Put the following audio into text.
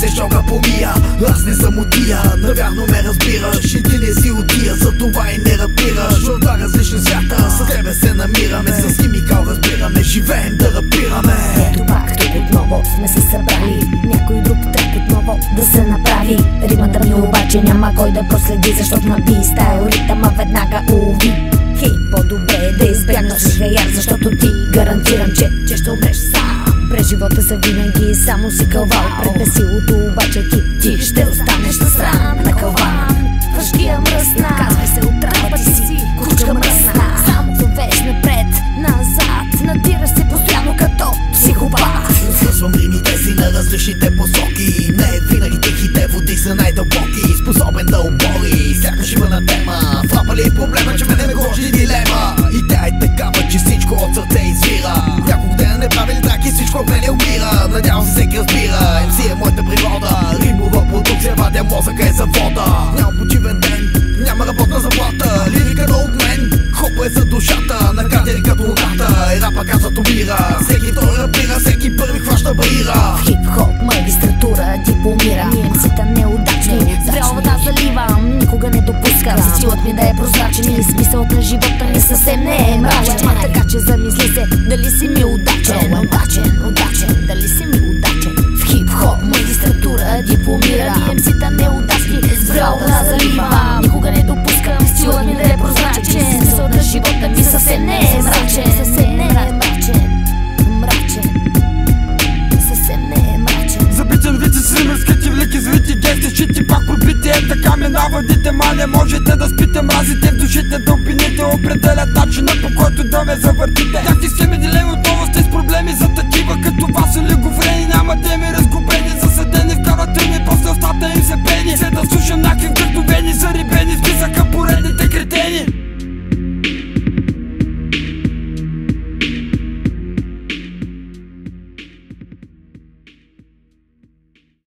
се шога помия. Аз не съм от тия, навярно ме разбираш. И ти не си от тия, за това и не рапираш. От два различни свята, с тебе се намираме. С химикал разбираме, живеем да рапираме. Ето пак тук отново сме се събрали. Някой друг трек отново да се направи. Римата ми обаче няма кой да проследи, защото на би-стайл ритъма веднага улови. Хей, по-добре е да избягнеш гаяр, защото ти гарантирам, че ще умреш сам. През живота са винаги само си кълвал. Пред бесилото обаче ти ще останеш на срам. На кълван, въждия мръсна, казвай се отрава, ти си кучка мръсна. Само вървеш напред, назад, надираш се постоянно като психопат. Свързвам римите си на различните посоки. Не винаги тихите води са най-дълбоки. Способен да обори, сякаш има на тема. Флапа ли проблема, че мене ме гложи дилема. И тя е такава, че всичко от сърце извира. Няколко дена не правили траки, всичко в мене умира. Надявам се всеки разбира, MC е моята природа. Римова продукция, вадя мозъка е завода. Няма почивен ден, няма работна заплата. Лириката от мен, хопа е за душата. На катери като луната, и рапа казват умира. Всеки той рапира, всеки първи хваща барира. В хип-хоп магистратура дипломирам. MC-та неудачни, с бяла вода заливам. Никога не допускам стилът ми да е прозрачен. И смисълът на живота ми съвсем не е мрачен. Така че замисли се, дали си ми удачен. Удачен, дали си ми удачен. В хип-хоп магистратура дипломирам. MC-та неудачни, с бяла вода заливам. Никога не допускам стилът ми да е прозрачен. Смисълът на живота ми съвсем не е мрачен. Съвсем не е мрачен. Забичен вици с ример, скрити влеки, звити гести, щити пак пробити. Е така минава дите, ма не можете да спите. Мразите в душите, дълбините определят начина, по който да ме завъртите. Някакви схеми дилеми отново сте с проблеми за такива като вас или говорени, няма да ми